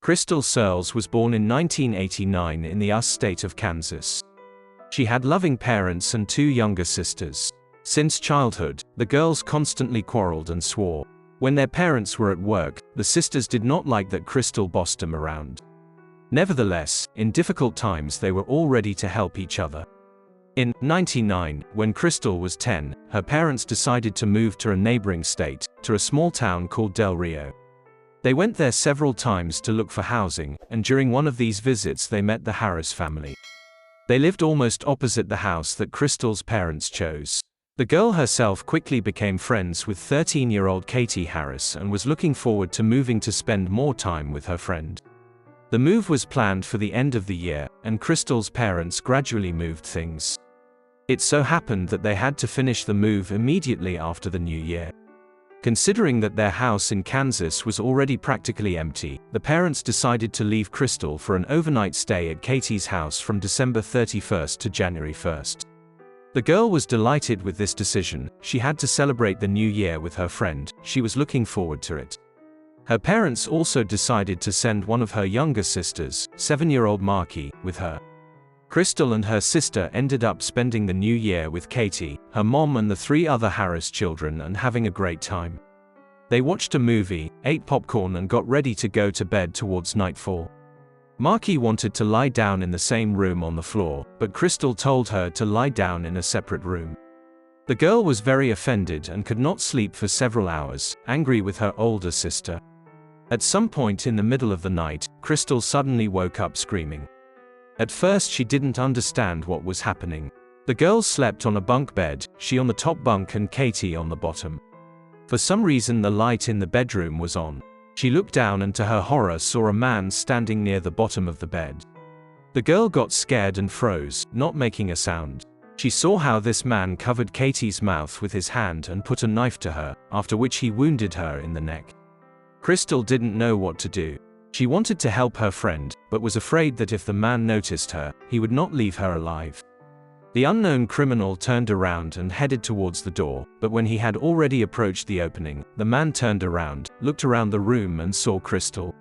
Krystal Surles was born in 1989 in the US state of Kansas. She had loving parents and two younger sisters. Since childhood, the girls constantly quarreled and swore. When their parents were at work, the sisters did not like that Krystal bossed them around. Nevertheless, in difficult times they were all ready to help each other. In 1999, when Krystal was 10, her parents decided to move to a neighboring state, to a small town called Del Rio. They went there several times to look for housing, and during one of these visits they met the Harris family. They lived almost opposite the house that Krystal's parents chose. The girl herself quickly became friends with 13-year-old Katie Harris and was looking forward to moving to spend more time with her friend. The move was planned for the end of the year, and Krystal's parents gradually moved things. It so happened that they had to finish the move immediately after the new year. Considering that their house in Kansas was already practically empty, the parents decided to leave Krystal for an overnight stay at Katie's house from December 31st to January 1st. The girl was delighted with this decision. She had to celebrate the new year with her friend. She was looking forward to it. Her parents also decided to send one of her younger sisters, 7-year-old Marky, with her. Krystal and her sister ended up spending the new year with Katie, her mom and the 3 other Harris children and having a great time. They watched a movie, ate popcorn and got ready to go to bed towards nightfall. Marky wanted to lie down in the same room on the floor, but Krystal told her to lie down in a separate room. The girl was very offended and could not sleep for several hours, angry with her older sister. At some point in the middle of the night, Krystal suddenly woke up screaming. At first she didn't understand what was happening. The girls slept on a bunk bed, she on the top bunk and Katie on the bottom. For some reason the light in the bedroom was on. She looked down and to her horror saw a man standing near the bottom of the bed. The girl got scared and froze, not making a sound. She saw how this man covered Katie's mouth with his hand and put a knife to her, after which he wounded her in the neck. Krystal didn't know what to do. She wanted to help her friend, but was afraid that if the man noticed her, he would not leave her alive. The unknown criminal turned around and headed towards the door, but when he had already approached the opening, the man turned around, looked around the room and saw Krystal.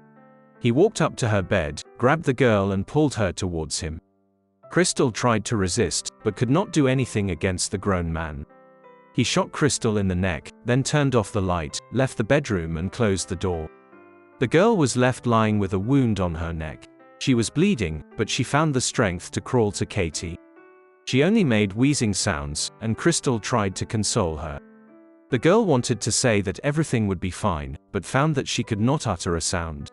He walked up to her bed, grabbed the girl and pulled her towards him. Krystal tried to resist, but could not do anything against the grown man. He shot Krystal in the neck, then turned off the light, left the bedroom and closed the door. The girl was left lying with a wound on her neck. She was bleeding, but she found the strength to crawl to Katie. She only made wheezing sounds, and Krystal tried to console her. The girl wanted to say that everything would be fine, but found that she could not utter a sound.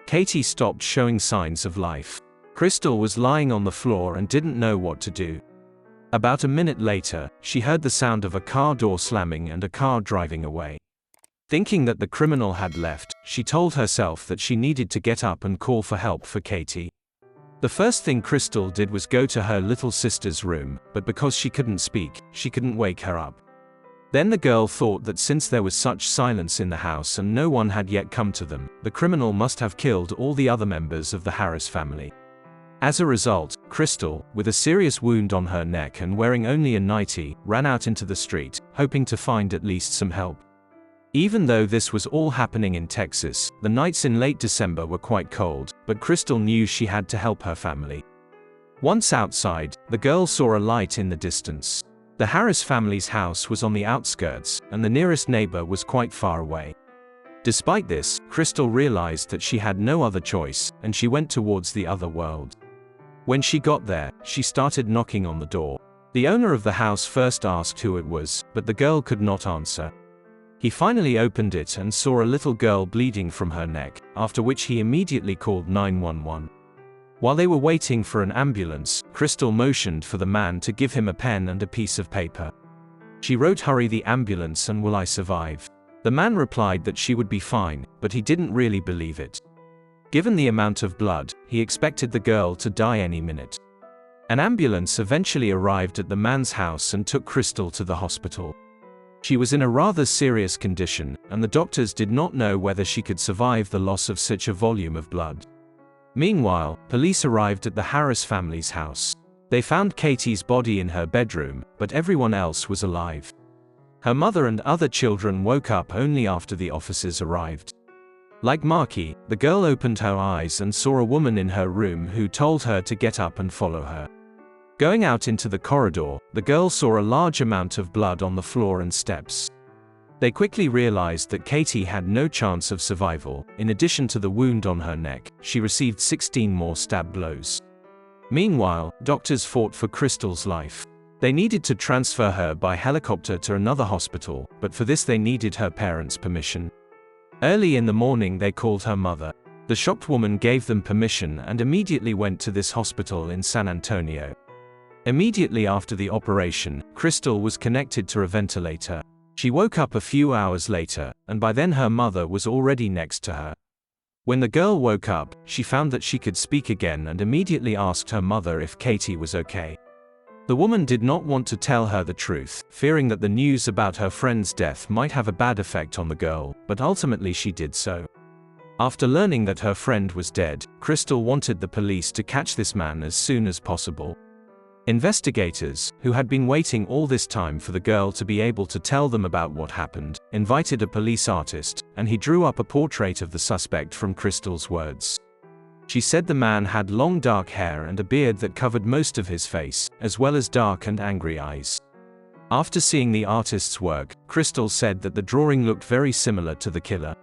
Katie stopped showing signs of life. Krystal was lying on the floor and didn't know what to do. About a minute later, she heard the sound of a car door slamming and a car driving away. Thinking that the criminal had left, she told herself that she needed to get up and call for help for Katie. The first thing Krystal did was go to her little sister's room, but because she couldn't speak, she couldn't wake her up. Then the girl thought that since there was such silence in the house and no one had yet come to them, the criminal must have killed all the other members of the Harris family. As a result, Krystal, with a serious wound on her neck and wearing only a nightie, ran out into the street, hoping to find at least some help. Even though this was all happening in Texas, the nights in late December were quite cold, but Krystal knew she had to help her family. Once outside, the girl saw a light in the distance. The Harris family's house was on the outskirts, and the nearest neighbor was quite far away. Despite this, Krystal realized that she had no other choice, and she went towards the other world. When she got there, she started knocking on the door. The owner of the house first asked who it was, but the girl could not answer. He finally opened it and saw a little girl bleeding from her neck, after which he immediately called 911. While they were waiting for an ambulance, Krystal motioned for the man to give him a pen and a piece of paper. She wrote "Hurry the ambulance and will I survive?" The man replied that she would be fine, but he didn't really believe it. Given the amount of blood, he expected the girl to die any minute. An ambulance eventually arrived at the man's house and took Krystal to the hospital. She was in a rather serious condition, and the doctors did not know whether she could survive the loss of such a volume of blood. Meanwhile, police arrived at the Harris family's house. They found Katie's body in her bedroom, but everyone else was alive. Her mother and other children woke up only after the officers arrived. Like Marky, the girl opened her eyes and saw a woman in her room who told her to get up and follow her. Going out into the corridor, the girl saw a large amount of blood on the floor and steps. They quickly realized that Katie had no chance of survival. In addition to the wound on her neck, she received 16 more stab blows. Meanwhile, doctors fought for Krystal's life. They needed to transfer her by helicopter to another hospital, but for this they needed her parents' permission. Early in the morning they called her mother. The shocked woman gave them permission and immediately went to this hospital in San Antonio. Immediately after the operation, Krystal was connected to a ventilator. She woke up a few hours later, and by then her mother was already next to her. When the girl woke up, she found that she could speak again and immediately asked her mother if Katie was okay. The woman did not want to tell her the truth, fearing that the news about her friend's death might have a bad effect on the girl, but ultimately she did so. After learning that her friend was dead, Krystal wanted the police to catch this man as soon as possible. Investigators, who had been waiting all this time for the girl to be able to tell them about what happened, invited a police artist, and he drew up a portrait of the suspect from Krystal's words. She said the man had long dark hair and a beard that covered most of his face, as well as dark and angry eyes. After seeing the artist's work, Krystal said that the drawing looked very similar to the killer.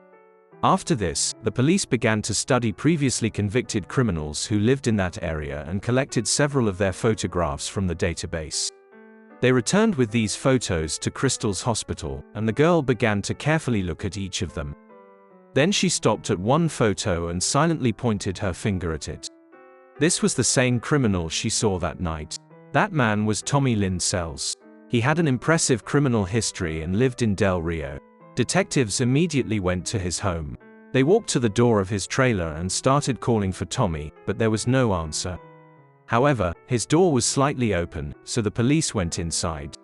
After this, the police began to study previously convicted criminals who lived in that area and collected several of their photographs from the database. They returned with these photos to Krystal's hospital, and the girl began to carefully look at each of them. Then she stopped at one photo and silently pointed her finger at it. This was the same criminal she saw that night. That man was Tommy Lynn Surles. He had an impressive criminal history and lived in Del Rio. Detectives immediately went to his home. They walked to the door of his trailer and started calling for Tommy, but there was no answer. However, his door was slightly open, so the police went inside.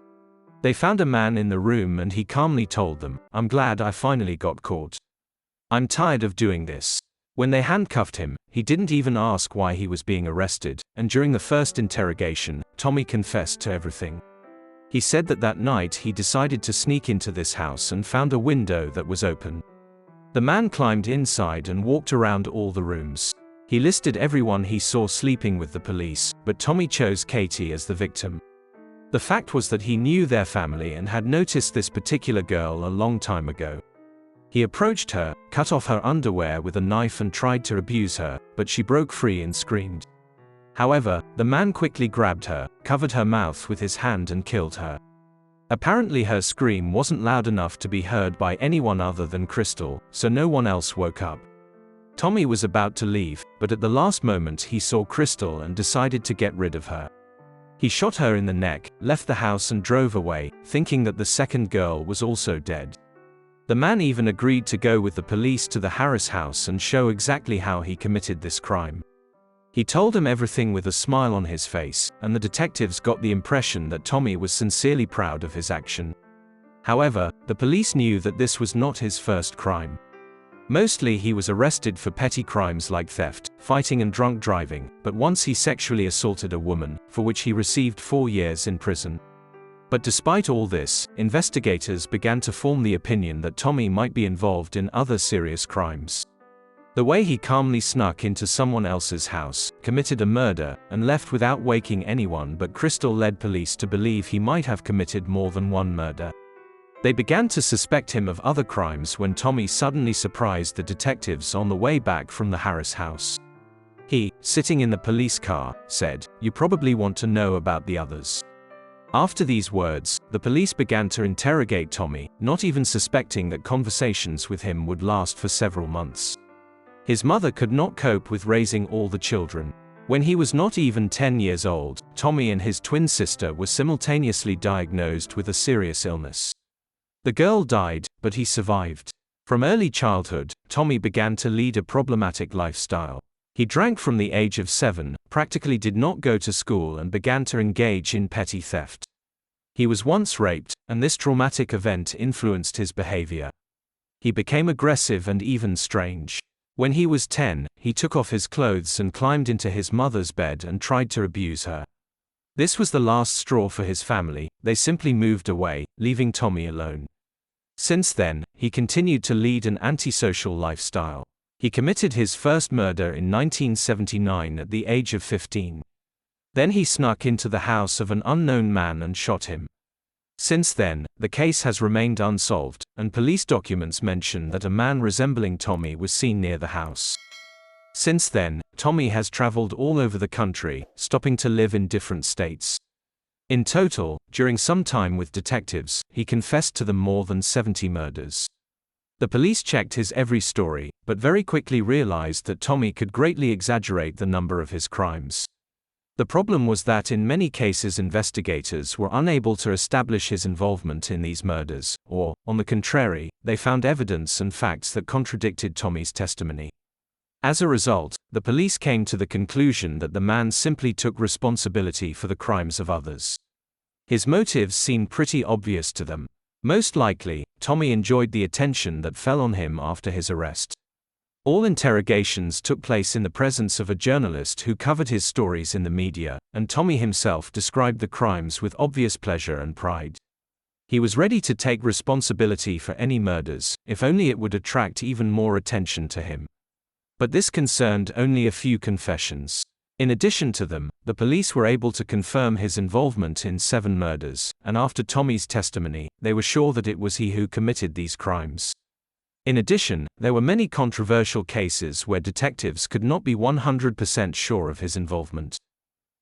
They found a man in the room and he calmly told them, "I'm glad I finally got caught. I'm tired of doing this." When they handcuffed him, he didn't even ask why he was being arrested, and during the first interrogation, Tommy confessed to everything. He said that that night he decided to sneak into this house and found a window that was open. The man climbed inside and walked around all the rooms. He listed everyone he saw sleeping with the police, but Tommy chose Katie as the victim. The fact was that he knew their family and had noticed this particular girl a long time ago. He approached her, cut off her underwear with a knife and tried to abuse her, but she broke free and screamed. However, the man quickly grabbed her, covered her mouth with his hand and killed her. Apparently her scream wasn't loud enough to be heard by anyone other than Krystal, so no one else woke up. Tommy was about to leave, but at the last moment he saw Krystal and decided to get rid of her. He shot her in the neck, left the house and drove away, thinking that the second girl was also dead. The man even agreed to go with the police to the Harris house and show exactly how he committed this crime. He told them everything with a smile on his face, and the detectives got the impression that Tommy was sincerely proud of his action. However, the police knew that this was not his first crime. Mostly he was arrested for petty crimes like theft, fighting and drunk driving, but once he sexually assaulted a woman, for which he received 4 years in prison. But despite all this, investigators began to form the opinion that Tommy might be involved in other serious crimes. The way he calmly snuck into someone else's house, committed a murder, and left without waking anyone but Krystal led police to believe he might have committed more than one murder. They began to suspect him of other crimes when Tommy suddenly surprised the detectives on the way back from the Harris house. He, sitting in the police car, said, "You probably want to know about the others." After these words, the police began to interrogate Tommy, not even suspecting that conversations with him would last for several months. His mother could not cope with raising all the children. When he was not even 10 years old, Tommy and his twin sister were simultaneously diagnosed with a serious illness. The girl died, but he survived. From early childhood, Tommy began to lead a problematic lifestyle. He drank from the age of 7, practically did not go to school and began to engage in petty theft. He was once raped, and this traumatic event influenced his behavior. He became aggressive and even strange. When he was 10, he took off his clothes and climbed into his mother's bed and tried to abuse her. This was the last straw for his family. They simply moved away, leaving Tommy alone. Since then, he continued to lead an antisocial lifestyle. He committed his first murder in 1979 at the age of 15. Then he snuck into the house of an unknown man and shot him. Since then, the case has remained unsolved, and police documents mention that a man resembling Tommy was seen near the house. Since then, Tommy has traveled all over the country, stopping to live in different states. In total, during some time with detectives, he confessed to them more than 70 murders. The police checked his every story, but very quickly realized that Tommy could greatly exaggerate the number of his crimes. The problem was that in many cases investigators were unable to establish his involvement in these murders, or, on the contrary, they found evidence and facts that contradicted Tommy's testimony. As a result, the police came to the conclusion that the man simply took responsibility for the crimes of others. His motives seemed pretty obvious to them. Most likely, Tommy enjoyed the attention that fell on him after his arrest. All interrogations took place in the presence of a journalist who covered his stories in the media, and Tommy himself described the crimes with obvious pleasure and pride. He was ready to take responsibility for any murders, if only it would attract even more attention to him. But this concerned only a few confessions. In addition to them, the police were able to confirm his involvement in 7 murders, and after Tommy's testimony, they were sure that it was he who committed these crimes. In addition, there were many controversial cases where detectives could not be 100% sure of his involvement.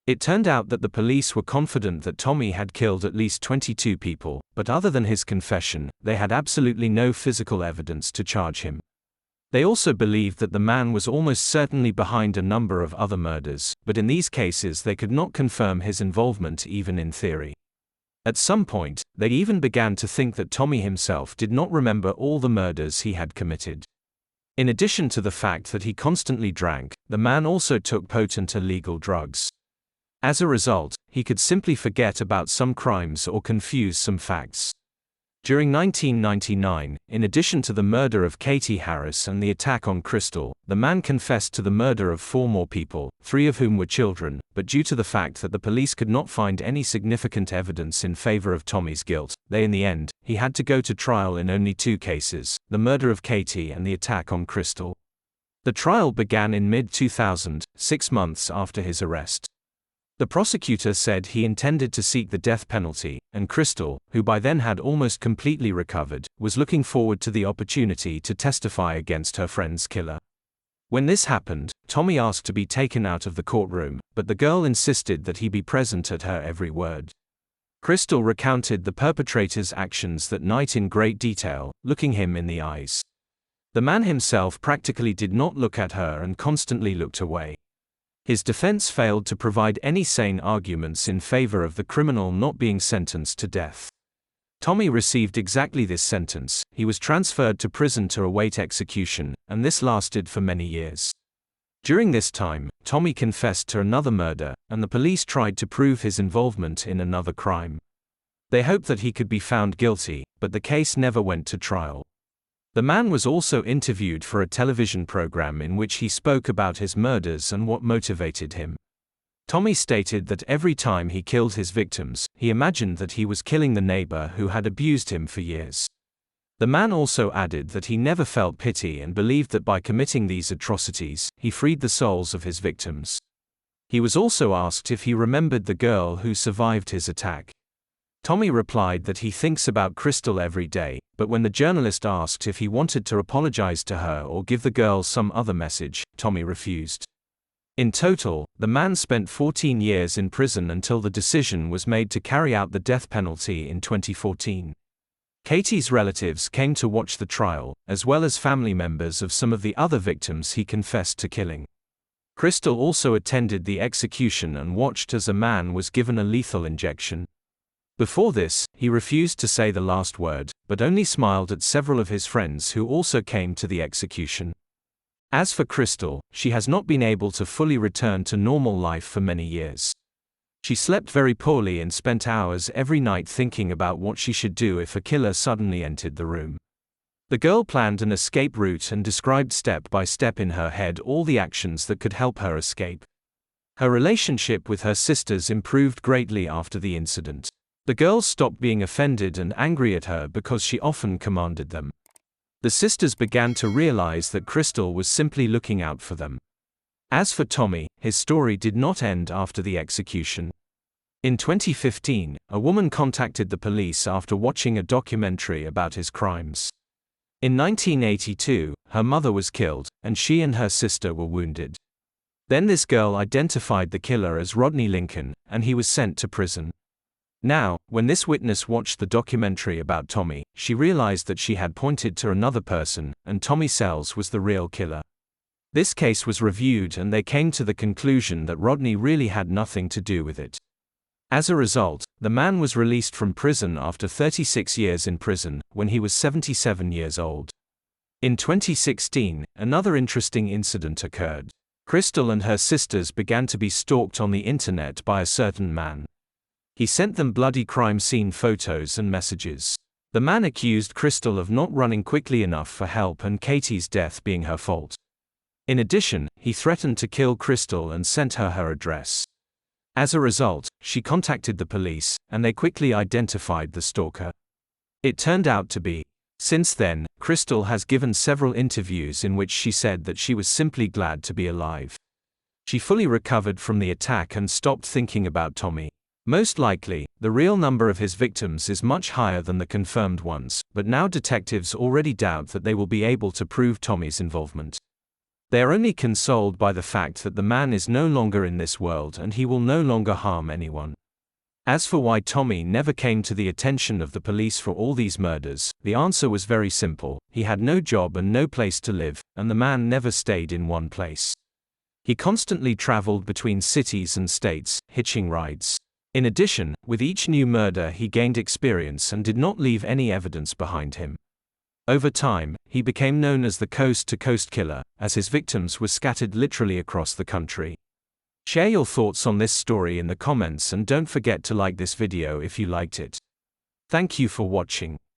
It turned out that the police were confident that Tommy had killed at least 22 people, but other than his confession, they had absolutely no physical evidence to charge him. They also believed that the man was almost certainly behind a number of other murders, but in these cases they could not confirm his involvement even in theory. At some point, they even began to think that Tommy himself did not remember all the murders he had committed. In addition to the fact that he constantly drank, the man also took potent illegal drugs. As a result, he could simply forget about some crimes or confuse some facts. During 1999, in addition to the murder of Katie Harris and the attack on Krystal, the man confessed to the murder of 4 more people, 3 of whom were children, but due to the fact that the police could not find any significant evidence in favor of Tommy's guilt, in the end, he had to go to trial in only 2 cases, the murder of Katie and the attack on Krystal. The trial began in mid-2000, 6 months after his arrest. The prosecutor said he intended to seek the death penalty, and Krystal, who by then had almost completely recovered, was looking forward to the opportunity to testify against her friend's killer. When this happened, Tommy asked to be taken out of the courtroom, but the girl insisted that he be present at her every word. Krystal recounted the perpetrator's actions that night in great detail, looking him in the eyes. The man himself practically did not look at her and constantly looked away. His defense failed to provide any sane arguments in favor of the criminal not being sentenced to death. Tommy received exactly this sentence. He was transferred to prison to await execution, and this lasted for many years. During this time, Tommy confessed to another murder, and the police tried to prove his involvement in another crime. They hoped that he could be found guilty, but the case never went to trial. The man was also interviewed for a television program in which he spoke about his murders and what motivated him. Tommy stated that every time he killed his victims, he imagined that he was killing the neighbor who had abused him for years. The man also added that he never felt pity and believed that by committing these atrocities, he freed the souls of his victims. He was also asked if he remembered the girl who survived his attack. Tommy replied that he thinks about Krystal every day, but when the journalist asked if he wanted to apologize to her or give the girl some other message, Tommy refused. In total, the man spent 14 years in prison until the decision was made to carry out the death penalty in 2014. Katie's relatives came to watch the trial, as well as family members of some of the other victims he confessed to killing. Krystal also attended the execution and watched as a man was given a lethal injection. Before this, he refused to say the last word, but only smiled at several of his friends who also came to the execution. As for Krystal, she has not been able to fully return to normal life for many years. She slept very poorly and spent hours every night thinking about what she should do if a killer suddenly entered the room. The girl planned an escape route and described step by step in her head all the actions that could help her escape. Her relationship with her sisters improved greatly after the incident. The girls stopped being offended and angry at her because she often commanded them. The sisters began to realize that Krystal was simply looking out for them. As for Tommy, his story did not end after the execution. In 2015, a woman contacted the police after watching a documentary about his crimes. In 1982, her mother was killed, and she and her sister were wounded. Then this girl identified the killer as Rodney Lincoln, and he was sent to prison. Now, when this witness watched the documentary about Tommy, she realized that she had pointed to another person, and Tommy Surles was the real killer. This case was reviewed and they came to the conclusion that Rodney really had nothing to do with it. As a result, the man was released from prison after 36 years in prison, when he was 77 years old. In 2016, another interesting incident occurred. Krystal and her sisters began to be stalked on the internet by a certain man. He sent them bloody crime scene photos and messages. The man accused Krystal of not running quickly enough for help and Katie's death being her fault. In addition, he threatened to kill Krystal and sent her address. As a result, she contacted the police, and they quickly identified the stalker. It turned out to be. Since then, Krystal has given several interviews in which she said that she was simply glad to be alive. She fully recovered from the attack and stopped thinking about Tommy. Most likely, the real number of his victims is much higher than the confirmed ones, but now detectives already doubt that they will be able to prove Tommy's involvement. They are only consoled by the fact that the man is no longer in this world and he will no longer harm anyone. As for why Tommy never came to the attention of the police for all these murders, the answer was very simple: he had no job and no place to live, and the man never stayed in one place. He constantly traveled between cities and states, hitching rides. In addition, with each new murder he gained experience and did not leave any evidence behind him. Over time, he became known as the coast-to-coast killer, as his victims were scattered literally across the country. Share your thoughts on this story in the comments and don't forget to like this video if you liked it. Thank you for watching.